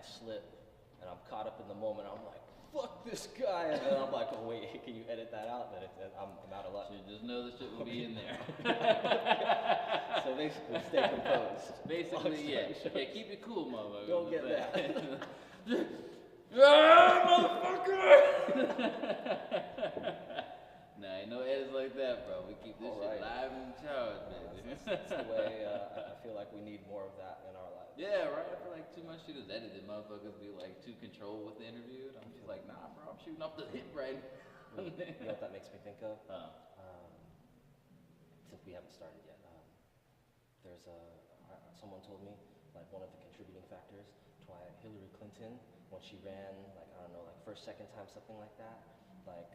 slip, and I'm caught up in the moment. I'm like, fuck this guy, and then I'm like, oh wait, can you edit that out? Then I'm out of luck. So just know the shit will be in there. So basically, stay composed. Basically, yeah. Yeah, keep it cool, motherfucker. Don't get that. Motherfucker! Nah, ain't no edits like that, bro. We keep this shit live and in charge, baby. That's the way I feel like we need more of that in our lives. Yeah, right. I feel like too much shit is edited. Motherfuckers be like too controlled with the interview. I'm just like, nah, bro. I'm shooting off the hip right now. You know what that makes me think of? Uh, Since we haven't started yet, there's someone told me like one of the contributing factors to why Hillary Clinton, when she ran, like I don't know, like first, second time, something like that, like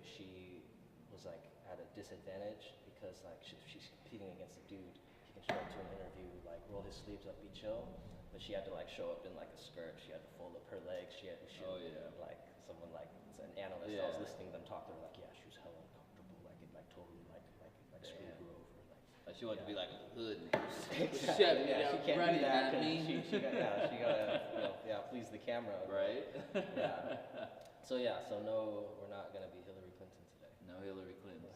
she was like at a disadvantage because like she's competing against a dude. He can show up to an interview, like roll his sleeves up, be chill, but she had to like show up in like a skirt. She had to fold up her legs. She like someone like an analyst. I was listening to them talk. They were like, yeah, she was hella uncomfortable. Like it like totally like screwed her over. Like she wanted to be like a hood. Exactly. Yeah, she can't do that. She got please the camera. Right. Yeah. So no, we're not gonna be Hillary Clinton today. No Hillary Clinton.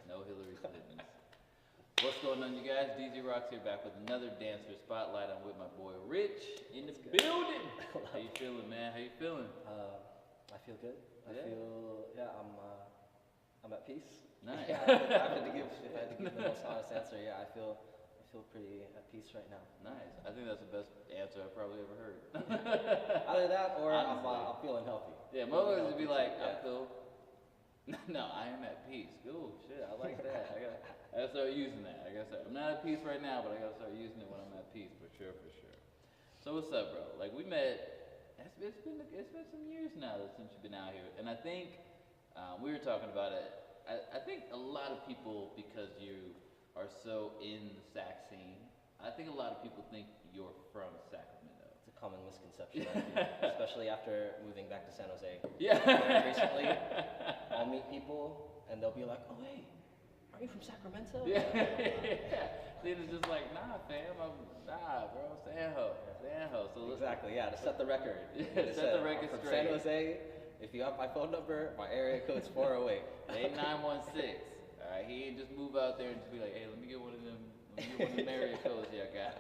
No Hillary Clinton. What's going on, you guys? DZ Rocks here, back with another Dancer Spotlight. I'm with my boy Rich in the building. How you feeling, man? How you feeling? I feel good. I'm at peace. Nice. If I had to give the most honest answer, I feel pretty at peace right now. Nice. I think that's the best answer I've probably ever heard. Either that or I'm feeling healthy. Yeah, motherfuckers would be like, I'm cool. No, I am at peace. Cool, shit, I like that. I gotta start using that. I'm not at peace right now, but I gotta start using it when I'm at peace, for sure. So what's up, bro? Like we met, it's been some years now since you've been out here, and I think we were talking about it. I think a lot of people, because you are so in the Sac scene, I think a lot of people think you're from Sacramento. It's a common misconception, I feel, especially after moving back to San Jose. Yeah. Recently, I'll meet people and they'll be like, "Oh, hey, are you from Sacramento?" Yeah. Then it's just like, nah, fam, bro, San Jose. So exactly, to set the record. Set the record from straight. San Jose. If you have my phone number, my area code's 408. It ain't 916. All right, he ain't just move out there and just be like, hey, let me get one of them area codes here, guy.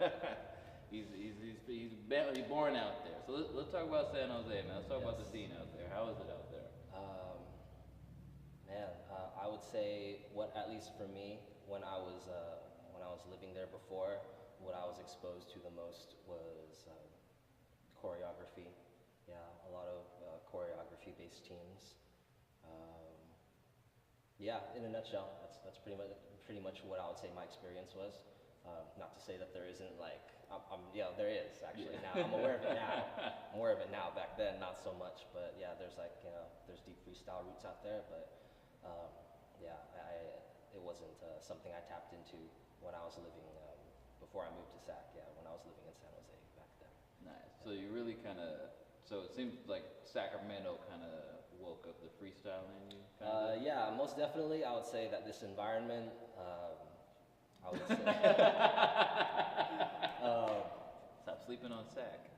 He's born out there. So let's talk about San Jose, man. Let's talk about the scene out there. How is it out there? I would say at least for me, when I was living there before, what I was exposed to the most was choreography. Yeah, a lot of choreography-based teams. In a nutshell, that's pretty much what I would say my experience was. Not to say that there isn't there is actually now. I'm aware of it now. Back then, not so much. But there's there's deep freestyle roots out there. But it wasn't something I tapped into when I was living before I moved to Sac. Yeah, when I was living in San Jose back then. Nice. So you really so it seems like Sacramento kind of woke up the freestyle in you? Most definitely. I would say that this environment, I would say. Stop sleeping on Sac.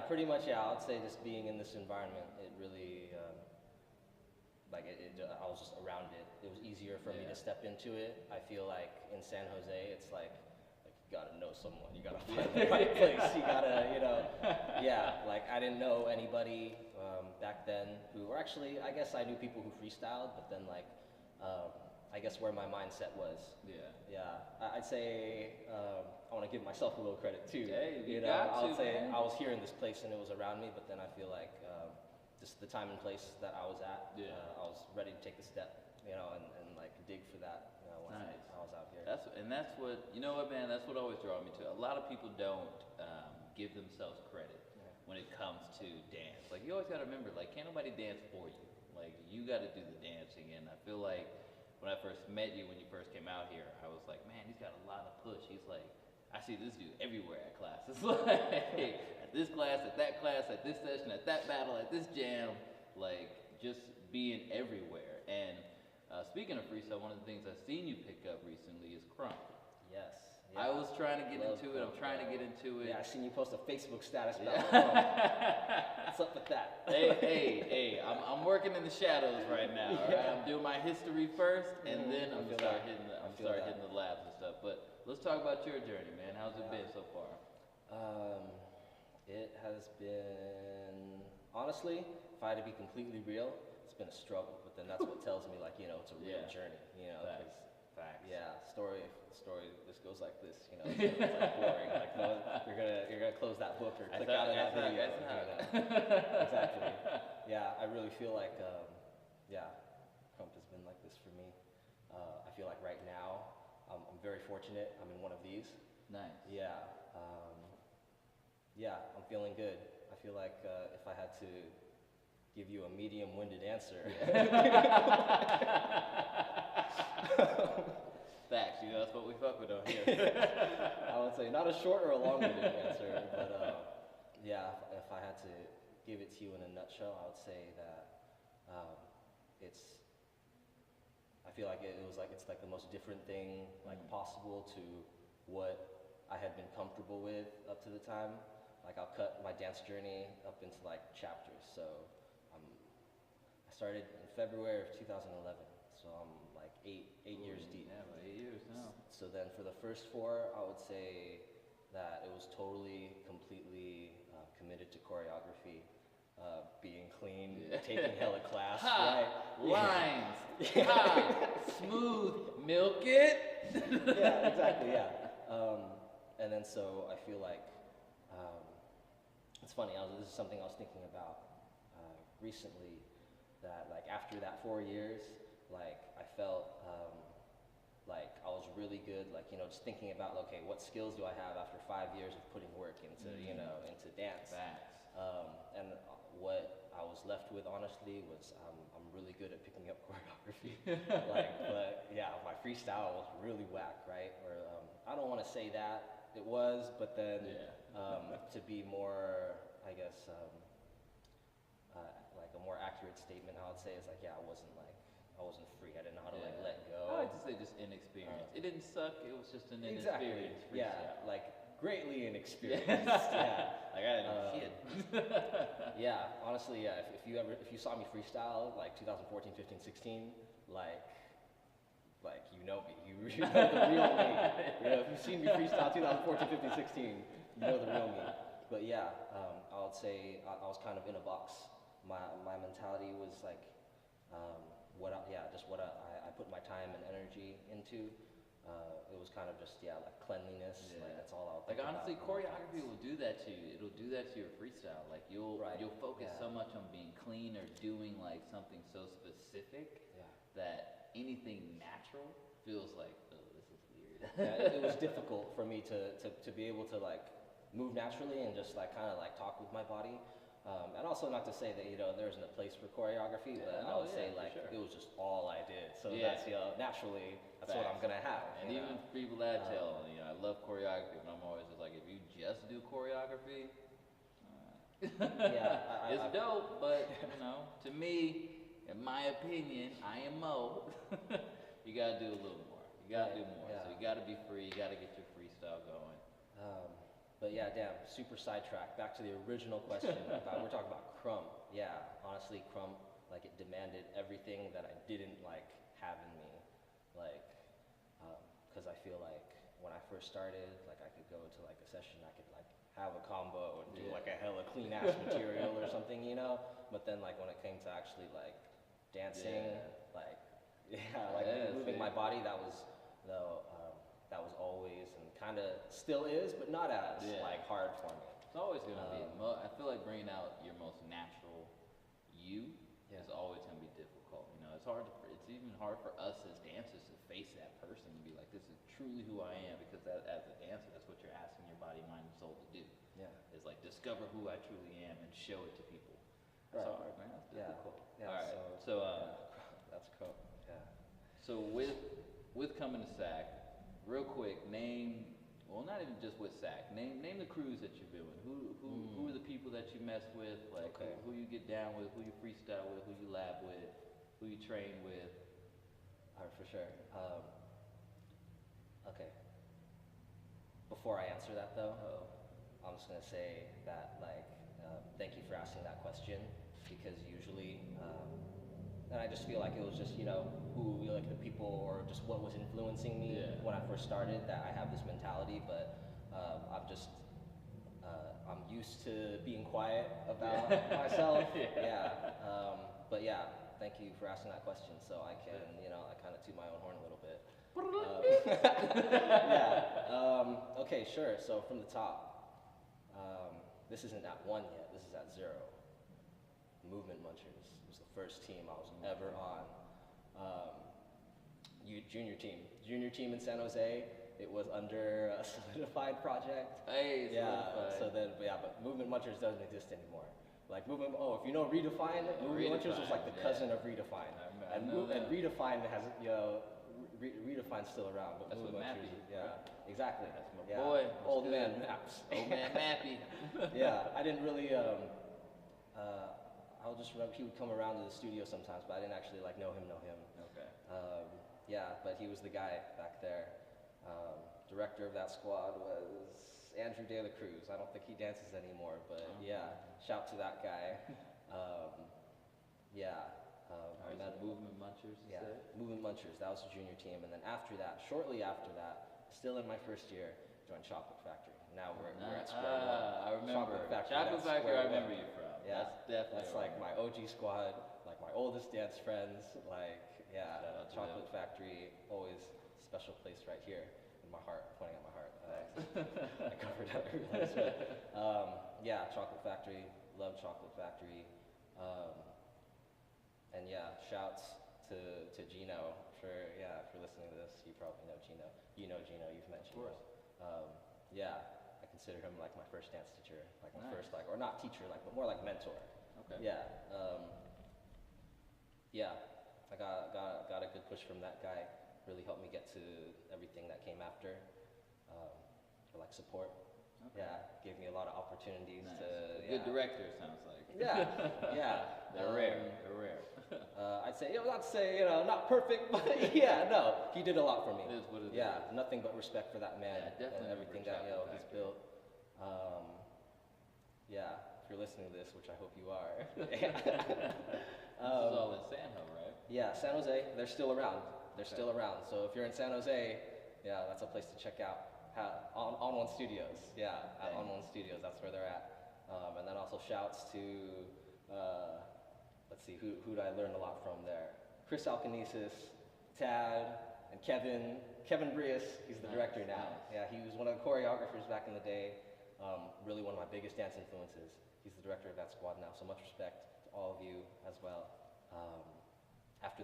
Pretty much, I would say just being in this environment, it really, I was just around it. It was easier for me to step into it. I feel like in San Jose, it's like you gotta know someone, you gotta find the right place, you gotta, I didn't know anybody back then who, or actually, I guess I knew people who freestyled, but then I guess where my mindset was. I'd say I want to give myself a little credit too. Hey, I would say I was here in this place and it was around me, but then I feel like just the time and place that I was at, I was ready to take the step, and dig for that. When I was out here. That's what, man, that's what always draws me to. A lot of people don't give themselves credit when it comes to dance. Like, you always got to remember, can't nobody dance for you. You got to do the dancing. And I feel like when I first met you, when you first came out here, I was like, man, he's got a lot of push. He's like, I see this dude everywhere at classes. At this class, at that class, at this session, at that battle, at this jam, just being everywhere. And speaking of freestyle, one of the things I've seen you pick up recently is crump. Yes. I was trying to get Love into it. I'm crump, trying to bro. get into it. Yeah, I seen you post a Facebook status about Yeah. crump. What's up with that? Hey, I'm working in the shadows right now. All right? I'm doing my history first, and Mhm, then I I'm feel gonna start that. hitting the I I'm feel start that. hitting the labs and stuff. But let's talk about your journey, man. How's it Yeah. been so far? It has been, honestly, if I had to be completely real, it's been a struggle. But then that's what tells me, like, it's a real Yeah. journey, 'cause Facts. yeah, story. This goes like this, it's like boring. Like, no, you're gonna close that book or click out of that video. Exactly. Yeah, I really feel like, Crump has been like this for me. I feel like right now, I'm very fortunate. I'm in one of these. Nice. Yeah. I'm feeling good. I feel like if I had to give you a medium-winded answer, Facts. That's what we fuck with on here. I would say not a short or a long-winded answer, but if I had to give it to you in a nutshell, I would say that I feel like it's like the most different thing possible to what I had been comfortable with up to the time. Like I'll cut my dance journey up into chapters. So I started in February of 2011. So I'm like eight years deep. Yeah, about 8 years now. So then for the first 4, I would say that it was totally, completely committed to choreography, being clean, taking hella class, right? Lines, smooth, milk it. Yeah, exactly, yeah. And then so I feel like, it's funny, this is something I was thinking about recently, that after that 4 years, I felt like I was really good, just thinking about, okay, what skills do I have after 5 years of putting work into, into dance? Facts. And what I was left with, honestly, was I'm really good at picking up choreography. But yeah, my freestyle was really whack, right? Or I don't want to say that it was, but then to be more, I guess, like a more accurate statement, I would say is I wasn't free. I didn't know how to let go. I like to say just inexperienced. It didn't suck. It was just an inexperienced freestyle. Yeah, greatly inexperienced. Yeah, I didn't know shit. Yeah, honestly, yeah. If you saw me freestyle 2014, 15, 16, you know me. You know the real me. If you've seen me freestyle 2014, 15, 16, you know the real me. But yeah, I would say I was kind of in a box. My mentality was what I put my time and energy into. It was kind of just cleanliness. That's all I would think honestly, about. choreography will do that to you. It'll do that to your freestyle. You'll focus so much on being clean or doing something so specific that anything natural feels like, oh, this is weird. Yeah, it was difficult for me to be able to move naturally and just kind of talk with my body. And also not to say that there isn't a place for choreography, but I would say it was just all I did. So that's naturally that's what I'm gonna have. And even people that tell I love choreography, but I'm always just if you just do choreography, it's dope. But to me, in my opinion, I am Mo. You gotta do a little more. You gotta do more. So you gotta be free. You gotta get your freestyle going. But yeah, damn, super sidetracked. Back to the original question we're talking about crump. Yeah, honestly, crump, it demanded everything that I didn't have in me. Because I feel when I first started, I could go to a session, I could have a combo and do a hella clean ass material or something, But then when it came to actually dancing, moving my body, that was always and kind of still is, but not as hard for me. It's always gonna be. I feel like bringing out your most natural you is always gonna be difficult. It's hard. It's even hard for us as dancers to face that person and be like, "This is truly who I am," because as a dancer, that's what you're asking your body, mind, and soul to do. Yeah. Is discover who I truly am and show it to people. That's hard, man. That's difficult. Yeah. All right. So that's cool. Yeah. So with coming to SAC, real quick, name. Well, not even just with SAC. Name the crews that you've been with. Who are the people that you mess with? Who you get down with? Who you freestyle with? Who you lab with? Who you train with? All right, for sure. Okay. before I answer that though, I'm just gonna say that like, thank you for asking that question because usually, and I just feel like it was just who like the people or just what was influencing me when I first started that I have this mentality, but I'm just I'm used to being quiet about myself. But yeah, thank you for asking that question so I can I kind of toot my own horn a little bit. Okay, sure. So from the top, this isn't at 1 yet. This is at 0. Movement Munchers was the first team I was ever on. Junior team in San Jose. It was under a Solidified project. Hey, Solidified. So then, but Movement Munchers doesn't exist anymore. Like if you know Redefine, Movement Munchers was like the cousin of Redefine. And Redefine has, Redefine's still around, but that's Movement Mappy, Munchers, exactly. That's my boy. Old man Maps. Old man Mappy. I didn't really, I'll just remember he would come around to the studio sometimes, but I didn't actually like know him. Okay. But he was the guy back there. Director of that squad was Andrew De La Cruz. I don't think he dances anymore, but shout to that guy. Movement Munchers. Movement Munchers. That was the junior team, and then after that, shortly after that, still in my first year, joined Chocolate Factory. Now we're at square one. I remember Chocolate Factory. I remember you from. Yeah, that's definitely. That's like my OG squad, like my oldest dance friends. Like Chocolate Factory, always special place right here in my heart, pointing at my heart. I covered up everything. Chocolate Factory, love Chocolate Factory. And shouts to Gino for listening to this. You probably know Gino. You know Gino, you've met Gino. Of course. I consider him like my first dance teacher, like my first or not teacher, but more like mentor. Okay. I got a good push from that guy. Really helped me get to everything that came after. For like support. Okay. Gave me a lot of opportunities nice. to. Good director, sounds like. They're rare. They're rare. I'd say, not to say, not perfect, but he did a lot for me. It is what it is. Nothing but respect for that man and everything that he's built. If you're listening to this, which I hope you are. This is all in San Jose, right? Yeah, San Jose. They're still around. Still around. So if you're in San Jose, that's a place to check out. On One Studios. At On One Studios. That's where they're at. And then also shouts to. Let's see, who did I learn a lot from there? Chris Alcanesis, Tad, and Kevin Brias, he's the director now. Nice. He was one of the choreographers back in the day, really one of my biggest dance influences. He's the director of that squad now, so much respect to all of you as well. After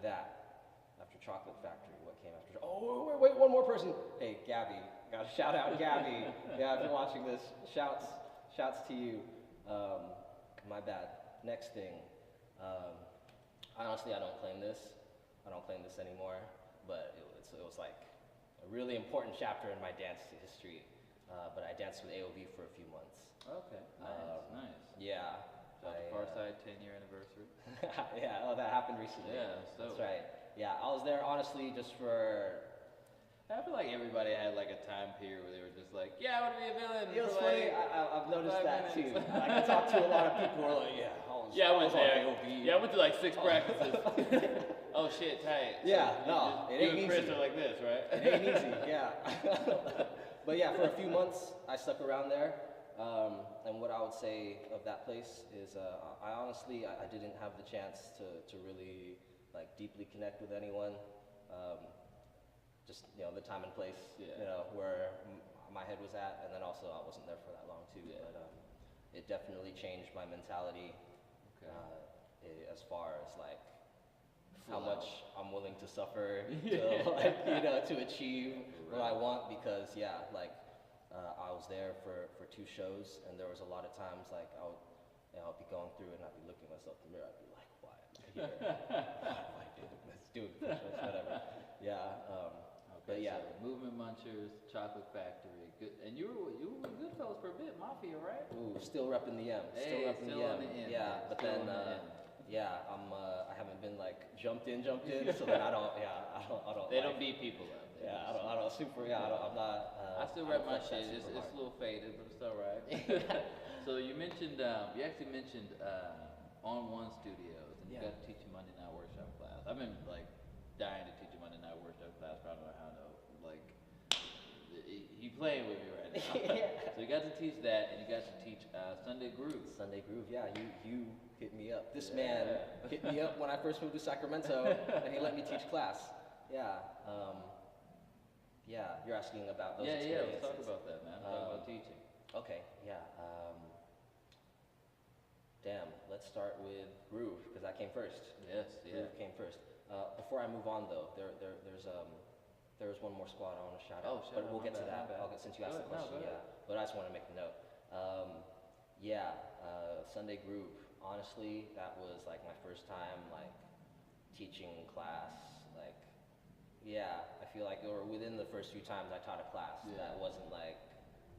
Chocolate Factory, what came after? Oh, wait, one more person. Hey, Gabby, gotta shout out Gabby. If you're watching this, shouts to you. My bad. Next thing. Honestly, I don't claim this anymore, but it was like a really important chapter in my dance history. But I danced with AOV for a few months. Okay, nice. Yeah. Farside 10-year anniversary. That happened recently. That's right. I was there honestly just for. I feel like everybody had like a time period where they were just like, I want to be a villain. It was funny. I've noticed that too. Like I talked to a lot of people who are like, I went there. I went to like 6 practices. Oh shit, tight. It ain't easy. Chris are like this, right? It ain't easy. But for a few months I stuck around there. And what I would say of that place is, I honestly didn't have the chance to really like deeply connect with anyone. Just the time and place, where my head was at, and then also I wasn't there for that long too. But it definitely changed my mentality. As far as like how much I'm willing to suffer to achieve what I want, because I was there for 2 shows, and there was a lot of times like I'll be going through and I'd be looking at myself in the mirror, I'd be like, why am I here? Why am I doing this? Whatever. But so Movement Munchers, Chocolate Factory, good. And you were with Goodfellas for a bit, Mafia, right? Ooh, still repping the M. Still repping the M. But then I haven't been like jumped in, so then I don't. They don't beat people up. Yeah, I don't super. Yeah, I'm not. I still I rep don't my flex that shit. It's super a hard. little faded, but it's all right. So you mentioned, you actually mentioned On One Studios, and you Yeah. got to teach a Monday Night Workshop class. I've been like dying to teach a Monday Night Workshop class, but I don't know how to. Like, you playing with me right now. Yeah. So you got to teach that, and you got to teach Sunday Groove. Sunday Groove, yeah, you hit me up. This Yeah. man hit me up when I first moved to Sacramento, and he let me teach class. Yeah, yeah, you're asking about those Yeah, experiences. let's talk about that, man. Talk about teaching. Okay, yeah. Damn, let's start with Groove, because that came first. Yes, yeah. Groove came first. Before I move on, though, there was one more squad I want to shout Oh, out, shout but out, we'll my get to bad, my that. bad. I'll get, since you Go asked the ahead, no, question, go yeah. But I just want to make the note. Yeah, Sunday Groove. Honestly, that was like my first time like teaching class. Like, yeah, I feel like or within the first few times I taught a class, Yeah. that wasn't like,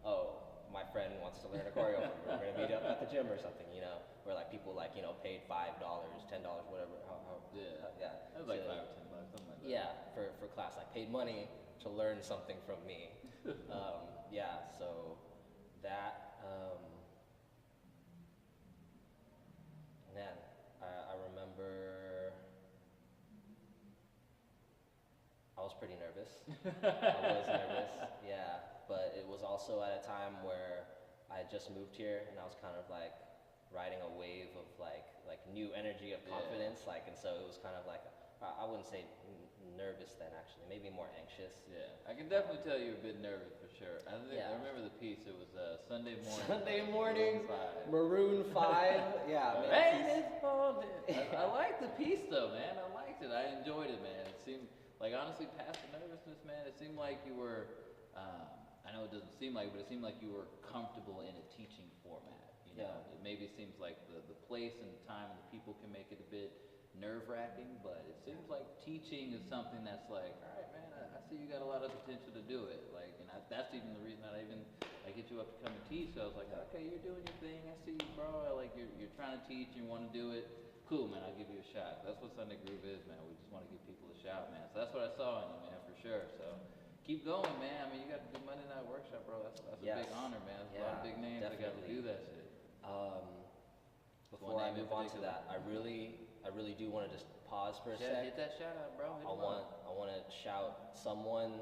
oh, my friend wants to learn a choreo from me. We're gonna meet up at the gym or something, you know, where like people like paid $5, $10, whatever. Yeah. Yeah. That was like to- 5 or 10 bucks, something like that. Yeah, for class, like paid money to learn something from me. Yeah, so that, man, I remember I was pretty nervous. I was nervous, yeah, but it was also at a time where I had just moved here and I was kind of like riding a wave of like new energy of Yeah. confidence, and so it was kind of like, I wouldn't say nervous then actually, maybe more anxious. Yeah, I can definitely tell you were a bit nervous for sure. I think Yeah. I remember the piece. It was Sunday morning. Sunday by mornings, Maroon 5. Maroon 5, yeah, man. Rain is falling. I liked the piece though, man. I liked it. I enjoyed it, man. It seemed like honestly, past the nervousness, man. It seemed like you were. I know it doesn't seem like, but it seemed like you were comfortable in a teaching format. You know, Yeah. it maybe seems like the place and the time and the people can make it a bit nerve-wracking, but it seems like teaching is something that's like, all right, man, I see you got a lot of potential to do it. Like, and that's even the reason that I get you up to come and teach. So I was like, okay, you're doing your thing. I see you, bro. You're trying to teach. You want to do it. Cool, man. I'll give you a shot. That's what Sunday Groove is, man. We just want to give people a shot, man. So that's what I saw in you, man, for sure. So keep going, man. I mean, you got to do Monday Night Workshop, bro. That's a Yes. big honor, man. There's a lot of Yeah, big names that got to definitely. do that shit. Before I name in move on to particular? that, I really do want to just pause for a Yeah, sec. hit that shout out, bro. Hit I 'em want up. I want to shout someone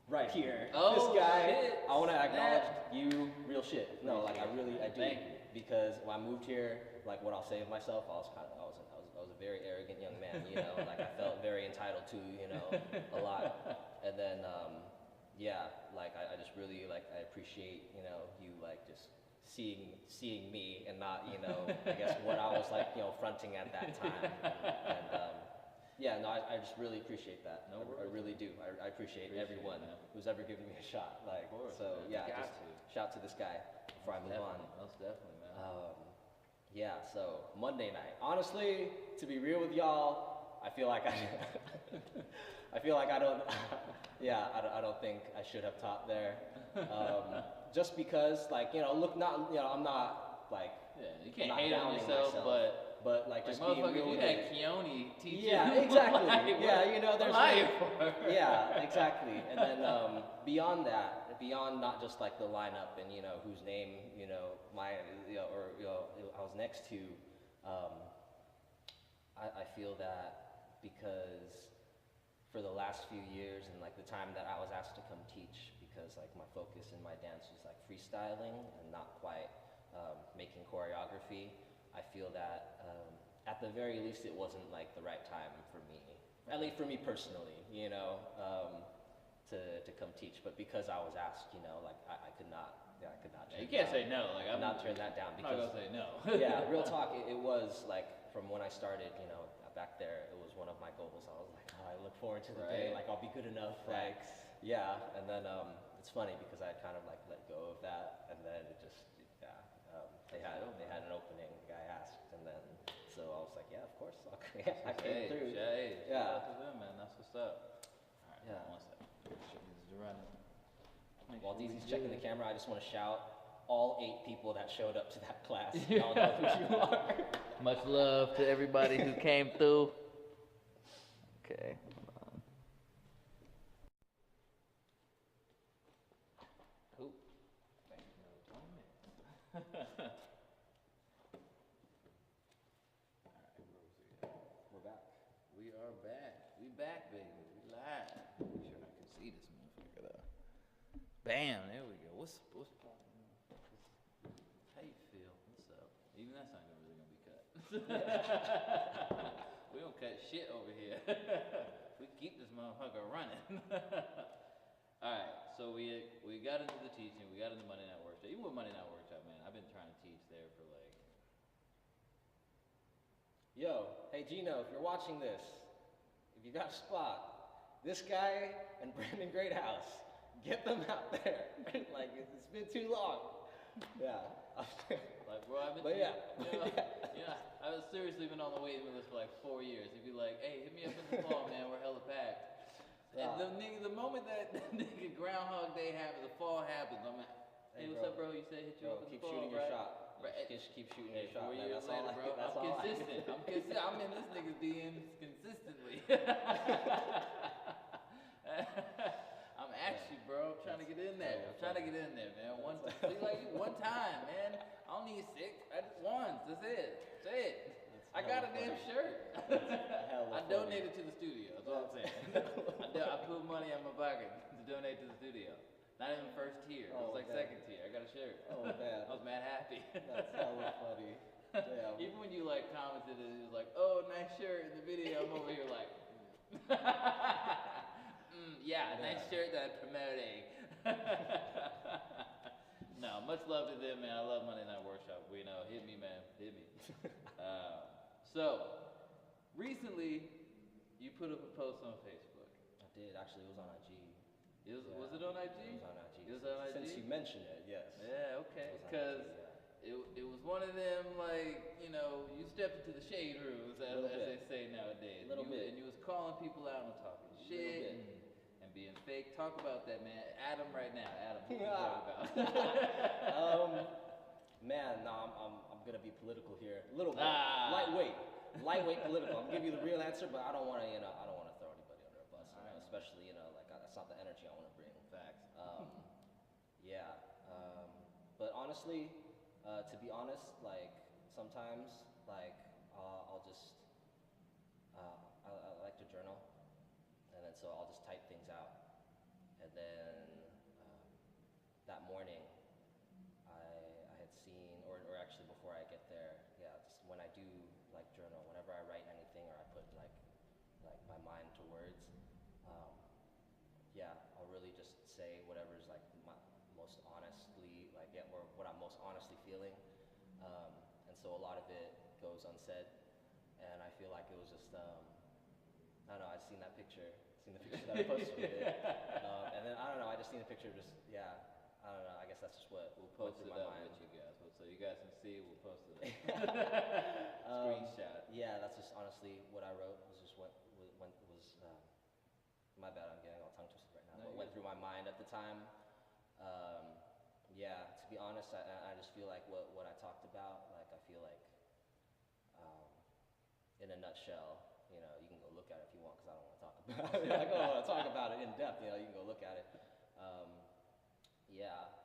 right here. Oh, this guy. shit. I want to acknowledge Snap. you, real shit. No, like I do, Thank you. because when I moved here, like what I'll say of myself, I was a very arrogant young man. You know, like I felt very entitled to a lot, and then yeah, like I just really like I appreciate you like just seeing me and not I guess what I was like fronting at that time and yeah, no, I just really appreciate that. No I worries, really do. I appreciate Appreciate everyone it, man. who's ever given me a shot. Like, Of course, so man. yeah, You got just to. shout to this guy before I move on. Most definitely, man. Yeah, so Monday night. Honestly, to be real with y'all, I feel like I don't. Yeah, I don't think I should have taught there. Just because, like, look, not, I'm not like. Yeah, you I'm can't not hate on downing yourself, myself, but like like just being motherfucker, real you with had it. Keone teaching. Yeah, exactly. Like, Yeah, what there's am I like- here for? Yeah, exactly. And then beyond that, beyond not just like the lineup and whose name my I was next to, I feel that because for the last few years and like the time that I was asked to come teach, because like my focus in my dance was like freestyling and not quite making choreography, I feel that at the very least it wasn't like the right time for me, at least for me personally, to come teach. But because I was asked, like I could not turn You can't down, say no. Like I'm not turn that down I'm not because gonna say no. yeah, real talk. It was like from when I started, back there, it was one of my goals. I was like, oh, I look forward to the day, Right. like I'll be good enough, like, yeah. And then it's funny because I kind of like let go of that, and then it just, they had an opening. The guy asked, and then so I was like, yeah, of course, I came through. Hey, shout Yeah. out to them, man. That's what's up. All right, Yeah. one second. Make sure this is running. Make While sure we DZ's checking the good. camera, I just want to shout all 8 people that showed up to that class. Y'all know who you are. Much love to everybody who came through. Okay, hold on. back, baby. We live. Make sure I can see this motherfucker though. Bam, there we go. What's how you feel? What's up? Even that's not really gonna be cut. We don't cut shit over here. We keep this motherfucker running. Alright, so we got into the teaching, we got into Monday Night Workshop. Even with Monday Night Workshop, man, I've been trying to teach there for like Yo, hey Gino, if you're watching this, if you got a spot, this guy and Brandon Greathouse, get them out there. Like, it's been too long. Yeah. Like, bro, I've been, But yeah. I was seriously been on the waiting list for like 4 years. He'd be like, hey, hit me up in the fall, man, we're hella packed. And the moment that nigga Groundhog Day happens, the fall happens, I'm like, hey, what's up, bro? You said hit you up in the fall, keep shooting right? your shot. Right. Just keep shooting Hey, your shot, 4 man. years That's later, all bro, that's I'm all consistent. I'm in this nigga's DMs consistently. I'm actually, bro. I'm trying to get in there. I'm trying to get in there, man. One time, man. I don't need 6. I just once. That's it. That's it. I got a damn shirt. I donated to the studio. That's what I'm saying. I put money in my pocket to donate to the studio. Not even first tier. It was like second tier. I got a shirt. Oh man. I was mad happy. That's hella funny. Damn. Even when you like commented it was like, oh, nice shirt in the video, I'm over here like, nice shirt that I'm promoting. No, much love to them, man. I love Monday Night Workshop. We know, hit me, man, hit me. So, recently, you put up a post on Facebook. I did. Actually, it was on IG. Was it on IG? It was on IG. It was on IG? Since you mentioned it, yes. Yeah, okay. Because it was one of them, like, you stepped into the shade rooms, as they say nowadays. A little bit. And you was calling people out and talking shit and being fake. Talk about that, man. Adam right now. Adam, what you talk about? Man, I'm gonna be political here. A little bit. Lightweight political. I'm gonna give you the real answer, but I don't wanna, I don't wanna throw anybody under a bus, especially, like, that's not the energy I wanna bring. Facts. But honestly, to be honest, like, sometimes, like, I'll just, I like to journal, and then so I'll just type things out, and then that morning, I had seen, or actually before I get there, just when I do, like, journal, whenever I write anything, or I put, like my mind to words, I'll really just say whatever's, like, my most honestly, or what I'm most honestly feeling, and so a lot of it goes unsaid, and I feel like it was just, I don't know, I've seen that picture that I posted with it, and then, I don't know, I just seen a picture of just, I don't know, I guess that's just what we'll post it up with you guys, so you guys can see, we'll post it up. Screenshot. Yeah, that's just honestly what I wrote, was just what was, my bad, I'm getting all tongue twisted right now, what went through my mind at the time. To be honest, I just feel like what I talked about, like, I feel like, in a nutshell, you can go look at it if you want, because I don't want to talk about it. Like, I don't want to talk about it in depth, you can go look at it.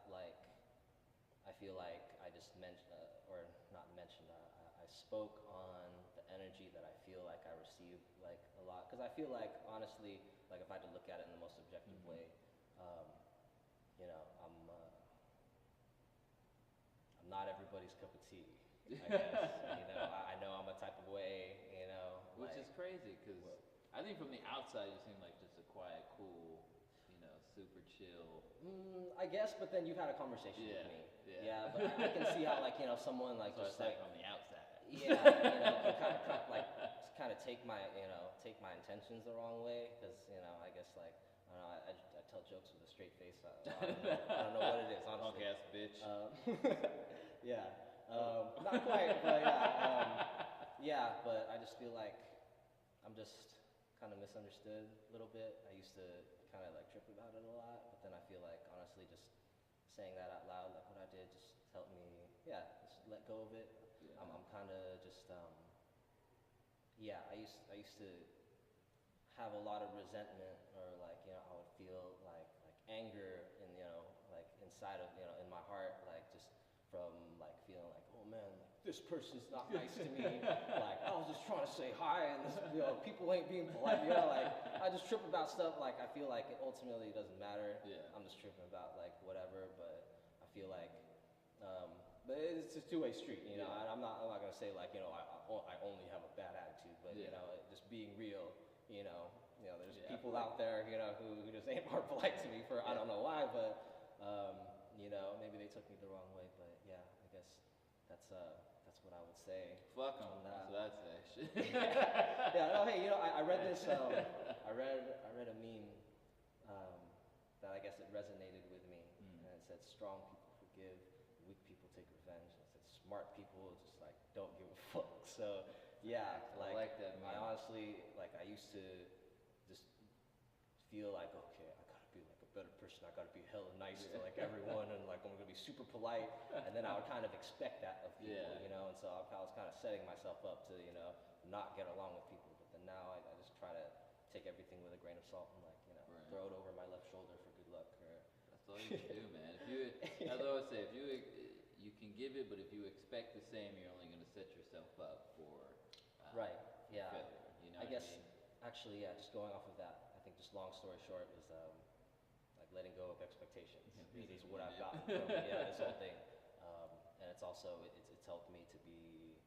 Like, I feel like I just mentioned, or not mentioned, I spoke on the energy that I feel like I received, like, a lot, because I feel like, honestly, like, if I had to look at it in the most objective way, I'm not everybody's cup of tea, I guess. I know I'm a type of way, Which is crazy, because I think from the outside you seem like just a quiet, cool, super chill. I guess, but then you've had a conversation with me. Yeah. But I can see how, like, someone, like, so just, like, on the outside. Can kind of take my intentions the wrong way, because, I guess, like, I don't know, I tell jokes with a straight face. I don't know what it is, honestly. Punk ass bitch. Not quite, but but I just feel like I'm just kind of misunderstood a little bit. I used to kind of, like, trip about it a lot, but then I feel like, honestly, just saying that out loud, like what I did, just helped me, just let go of it. Yeah. I'm kind of just, I used to have a lot of resentment, or, like, I would feel like anger in, like, inside of, in my heart, like, just from, like, feeling like, oh man, like, this person's not nice to me. Like, I was just trying to say hi, and this, people ain't being polite. Like, I just trip about stuff. Like, I feel like it ultimately doesn't matter. Yeah. I'm just tripping about like whatever. But I feel like, but it's a two-way street. You know, Yeah. and I'm not gonna say like, I only have a bad attitude. But just being real. There's people out there, who just ain't more polite to me for I don't know why, but maybe they took me the wrong way. But yeah, I guess that's what I would say. Fuck them. That's what I'd say. Shit. Yeah. No. Hey, I read this. I read a meme that I guess it resonated with me, and it said, "Strong people forgive, weak people take revenge." And it said, "Smart people just like don't give a fuck." So yeah, I like that meme. I honestly I used to just feel like, okay, I gotta be like a better person. I gotta be hella nice to like everyone, and like I'm gonna be super polite. And then I would kind of expect that of people, And so I was kind of setting myself up to not get along with people. But then now I just try to take everything with a grain of salt and throw it over my left shoulder for good luck. That's all you can do, man. As I always say, you can give it, but if you expect the same, you're only gonna set yourself up for right. Yeah. failure. I guess actually, just going off of that, I think just long story short was like letting go of expectations. Is what I've gotten from this whole thing, and it's also it's helped me to be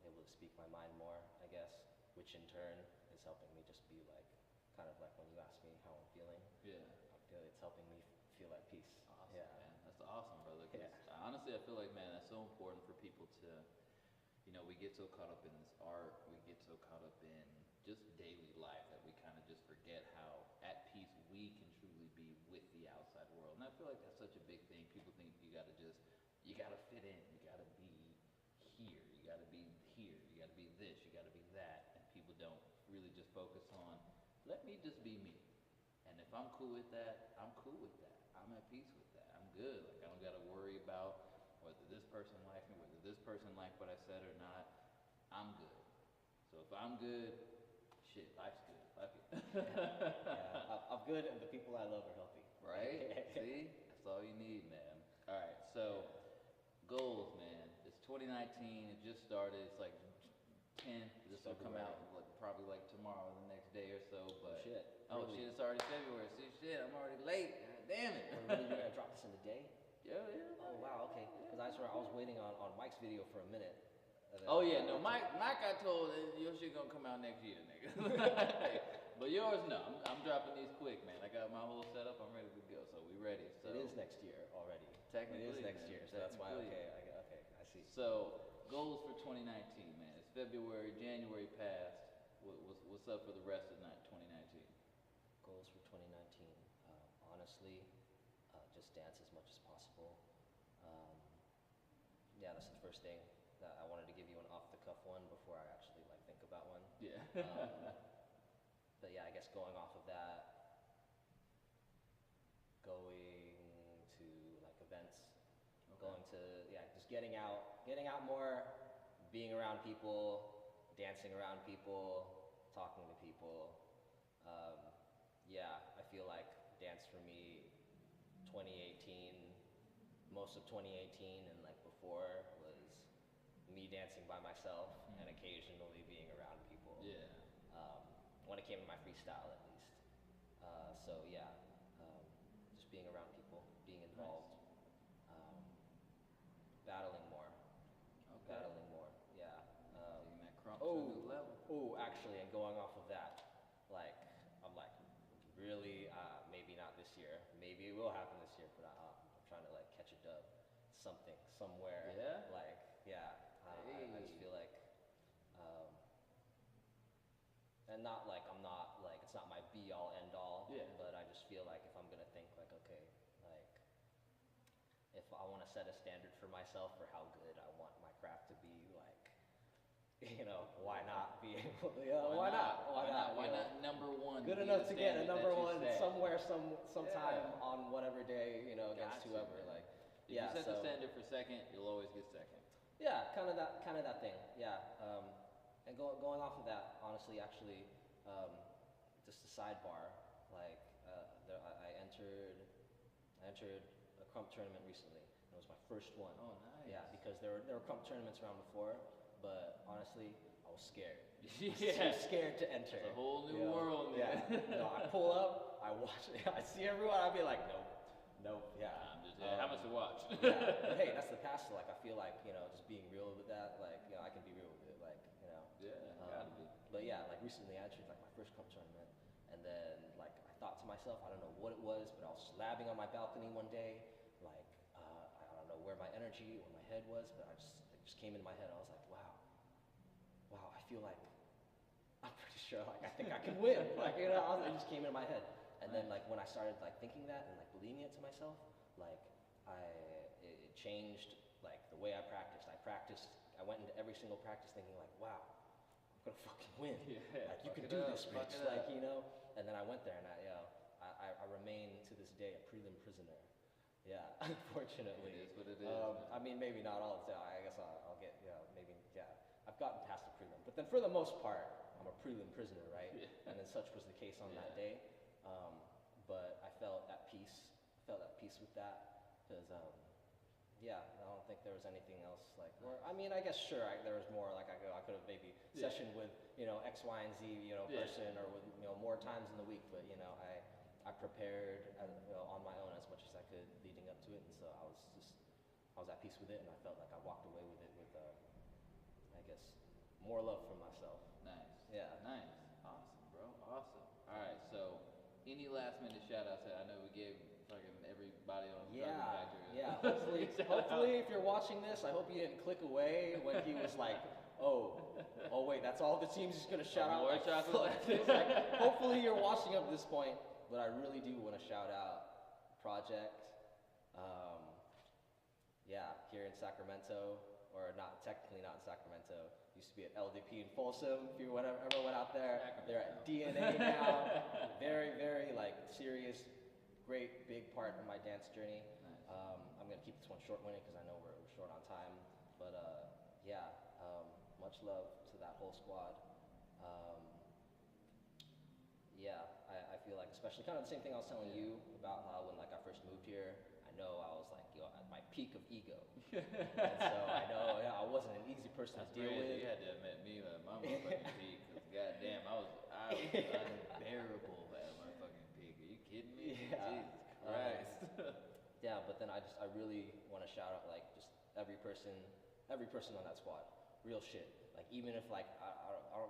able to speak my mind more, I guess, which in turn is helping me just be like kind of like when you ask me how I'm feeling. Yeah. It's helping me feel at peace. Awesome, man. That's awesome, brother. Honestly, I feel like, man, that's so important for people to. We get so caught up in this art, we get so caught up in just daily life that we kind of just forget how at peace we can truly be with the outside world. And I feel like that's such a big thing. People think you gotta fit in, you gotta be here, you gotta be here, you gotta be this, you gotta be that. And people don't really just focus on, let me just be me. And if I'm cool with that, I'm cool with that. I'm at peace with that. I'm good. Like I don't gotta worry about whether this person likes me, whether this person liked what I said or not, I'm good. So if I'm good, shit, life's good. Fuck it. I'm good, and the people I love are healthy. Right? See? That's all you need, man. All right, so goals, man. It's 2019. It just started. It's like 10th. This will come out probably like tomorrow or the next day or so. But shit. Oh, shit, it's already February. See, shit, I'm already late. God damn it. Really, you're going to drop this in the day? Yeah. Oh, wow, okay. Because I swear I was waiting on Mike's video for a minute. Oh, yeah, no, Mike I told your shit gonna come out next year, nigga. But yours, no. I'm dropping these quick, man. I got my whole setup. I'm ready to go. So we ready. So it is next year already. Technically, it is next year. So that's why. Okay, I see. So goals for 2019, man. It's February, January passed. What's up for the rest of 2019? Goals for 2019. Honestly, just dance as much as possible. That's the first thing. That I wanted to give you an off-the-cuff one before I actually think about one. Yeah. But yeah, I guess going off of that, going to events, going to just getting out more, being around people, dancing around people, talking to people. I feel like dance for me, 2018, most of 2018 and before was me dancing by myself and occasionally being around people. Yeah. When it came to my freestyle, at least. Just being around people, being involved, battling more. Okay. Battling more. Yeah. Taking that crump to a new level. Oh, actually, and going off of that, I'm really, maybe not this year. Maybe it will happen this year, but I'm trying to catch a dub, something, somewhere. Yeah. I just feel like, and not I'm not it's not my be all end all. Yeah. But I just feel like if I'm gonna think okay, if I want to set a standard for myself for how good I want my craft to be, why not be able? Why not? Why not number one? Good enough to get a number one somewhere, sometime on whatever day, against whoever. If you set the standard for second, you'll always get second. Yeah, kind of that thing. Yeah, and going off of that, honestly, actually, just a sidebar. I entered a crump tournament recently. It was my first one. Oh, nice. Yeah, because there were comp tournaments around before, but honestly, I was scared. Yeah. Too scared to enter. It's a whole new you know? world, Yeah. man. No, I pull up, I watch, I see everyone, I'll be like, nope, nope, yeah. I'm just, how much to watch? Yeah, but hey, that's the past. Like, I feel like, just being real with that, like, I can be real with it, like, Yeah, gotta be. But yeah, like recently I entered like my first comp tournament, and then like I thought to myself, I don't know what it was, but I was just labbing on my balcony one day, like I don't know where my energy or my head was, but it just came into my head. I was like, wow, I feel like I'm pretty sure like I think I can win, like it just came into my head, and then like when I started like thinking that and like believing it to myself, like it changed like the way I practiced. I went into every single practice thinking like, wow, I'm gonna fucking win. Yeah, like you fuck can it do up, this, fuck Rich. it Like up. And then I went there and I remain to this day a prelim prisoner. Yeah, unfortunately. It is what it is, I mean, maybe not all the time. I guess I'll get, maybe, yeah. I've gotten past the prelim, but then for the most part, I'm a prelim prisoner, right? Yeah. And then such was the case on that day. But I felt at peace. With that because. Yeah, I don't think there was anything else like. Or, I mean, I guess sure. There was more like I could have maybe sessioned with X, Y, and Z person or with more times in the week. But I prepared on my own as much as I could leading up to it, and so I was at peace with it, and I felt like I walked away with it with I guess more love for myself. Nice. Yeah. Nice. Awesome, bro. Awesome. All right. So, any last minute shout outs? I know we gave fucking everybody on the Driving Factor. Yeah. Hopefully, if you're watching this, I hope you didn't click away when he was like, oh wait, that's all the teams he's gonna shout out. More like, chocolate. like, hopefully you're watching up to this point, but I really do want to shout out Project. Here in Sacramento, or technically not in Sacramento. Used to be at LDP in Folsom. If you ever went out there, they're at DNA now. Very, very like serious, great big part of my dance journey. Nice. I'm gonna keep this one short-winded because I know we're short on time. But much love to that whole squad. I feel like, especially kind of the same thing I was telling you about how when like I first moved here, I know I was like at my peak of ego, and so I know I wasn't an easy person to deal with. You had to have met me at my motherfucking peak. Cause goddamn, I was unbearable at my fucking peak. Are you kidding me? Yeah. Jesus Christ. Yeah, but then I really want to shout out like just every person on that squad. Real shit. Like even if like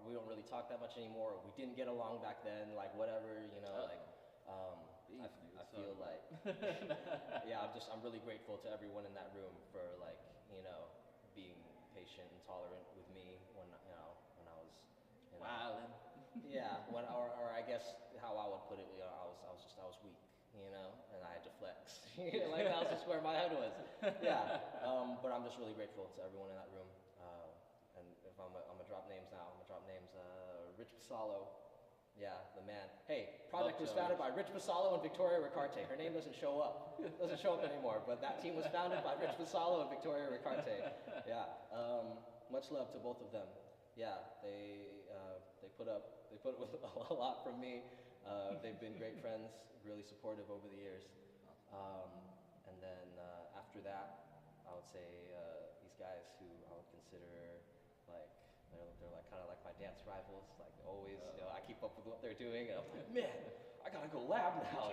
we don't really talk that much anymore, or we didn't get along back then, like whatever, I feel like I'm really grateful to everyone in that room for like being patient and tolerant with me when I was wildin'. Yeah, or I guess how I would put it, I was weak, and I had to flex. Like that was just where my head was. Yeah, but I'm just really grateful to everyone in that room. And if I'm gonna drop names now, Rich Basalo. Yeah, the man. Hey, Project was founded by Rich Basalo and Victoria Ricarte. Her name doesn't show up anymore, but that team was founded by Rich Basalo and Victoria Ricarte. Yeah, much love to both of them. Yeah, they put up with a lot from me. They've been great friends, really supportive over the years. And then after that, I would say these guys who I would consider like they're like kind of like my dance rivals. Like always, I keep up with what they're doing, and I'm like, man, I gotta go lab now.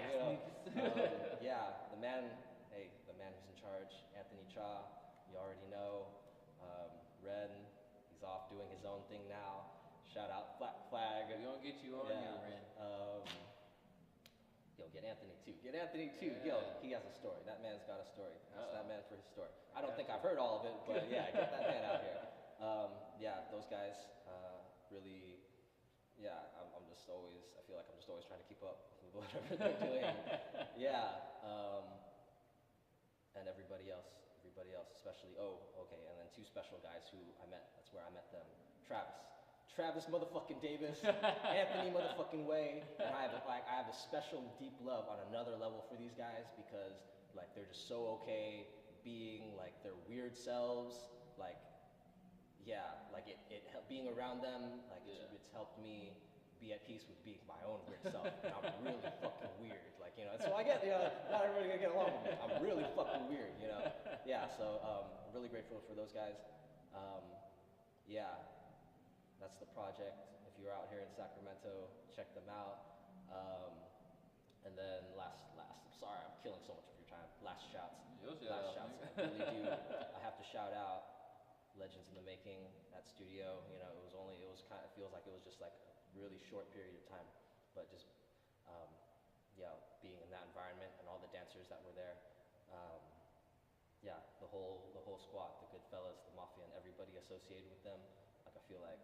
The man who's in charge, Anthony Cha. You already know. Ren, he's off doing his own thing now. Shout out Flat Flag. We're gonna get you on here, Ren. Get Anthony too. Yeah. Yo, he has a story. That man's got a story. Ask that man for his story. I don't think I've heard all of it, but yeah, get that man out here. Those guys really. Yeah, I feel like I'm just always trying to keep up with whatever they're doing. And everybody else, especially and then two special guys who I met. That's where I met them. Travis motherfucking Davis, Anthony motherfucking Way, and I have a special deep love on another level for these guys because like they're just so okay being like their weird selves, being around them, it's helped me be at peace with being my own weird self. And I'm really fucking weird, like, you know. And so I get, you know, not everybody gonna get along with me. I'm really fucking weird, you know. Yeah, so I'm really grateful for those guys. Yeah, that's the project. If you're out here in Sacramento, check them out. And then last, I'm sorry, I'm killing so much of your time. Last shouts. Last shouts. I really do. I have to shout out Legends in the Making, that studio. You know, it feels like it was just like a really short period of time, but just, yeah, being in that environment and all the dancers that were there. Yeah, the whole squad, the Goodfellas, the Mafia, and everybody associated with them. Like, I feel like,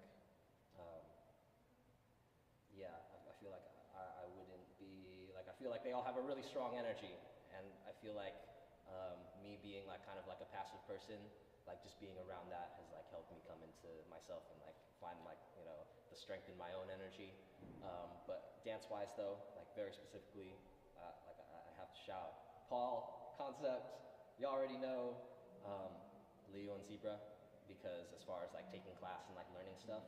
yeah, I feel like I wouldn't be, like, I feel like they all have a really strong energy, and I feel like me being like kind of like a passive person, like just being around that has like helped me come into myself and like find like, you know, the strength in my own energy. But dance-wise though, like very specifically, like I have to shout Paul, Concept, you already know, Leo and Zebra, because as far as like taking class and like learning stuff,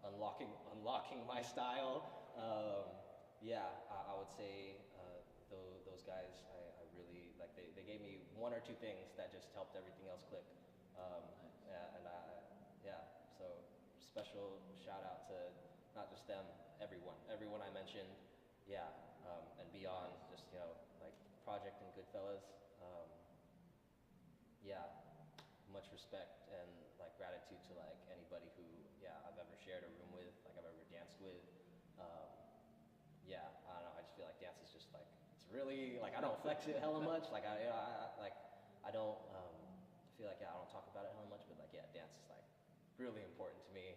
unlocking my style, yeah, I would say those guys, I really, like, they gave me one or two things that just helped everything else click. Yeah, and yeah, so special shout out to not just them, everyone I mentioned, yeah, and beyond, just, you know, like Project and Goodfellas, yeah, much respect and like gratitude to like anybody who, yeah, I've ever shared a room with, like I've ever danced with. Yeah, I don't know, I just feel like dance is just like, it's really, like I don't flex it hella much, like I don't, I feel like, yeah, I don't talk about it hella much, but like, yeah, dance is like really important to me.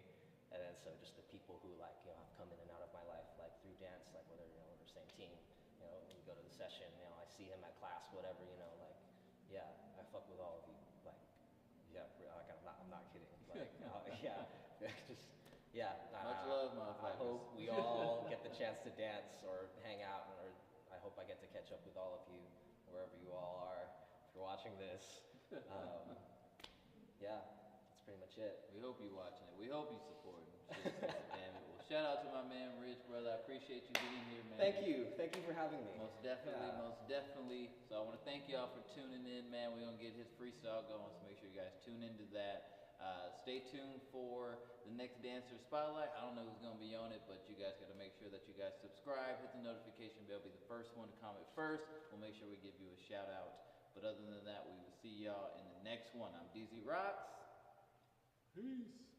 And then so just the people who like, you know, have come in and out of my life, like through dance, like whether, you know, we're the same team, you know, we go to the session, you know, I see him at class, whatever, you know, like, yeah, I fuck with all of you, like, yeah, like I'm not kidding, like, yeah, just, yeah. Much love, I motherfuckers. hope we all get the chance to dance or hang out, or I hope I get to catch up with all of you, wherever you all are, if you're watching this. Yeah, that's pretty much it. We hope you're watching it. We hope you support him. Damn it. Well, shout out to my man Rich, brother. I appreciate you being here, man. Thank you for having me. Most definitely, Yeah. most definitely. So I want to thank y'all for tuning in, man. We're gonna get his freestyle going, so make sure you guys tune into that. Stay tuned for the next Dancer Spotlight. I don't know who's gonna be on it, but you guys gotta make sure that you guys subscribe, hit the notification bell, be the first one to comment first. We'll make sure we give you a shout out. But other than that, we will see y'all in the next one. I'm DZ Rocks. Peace.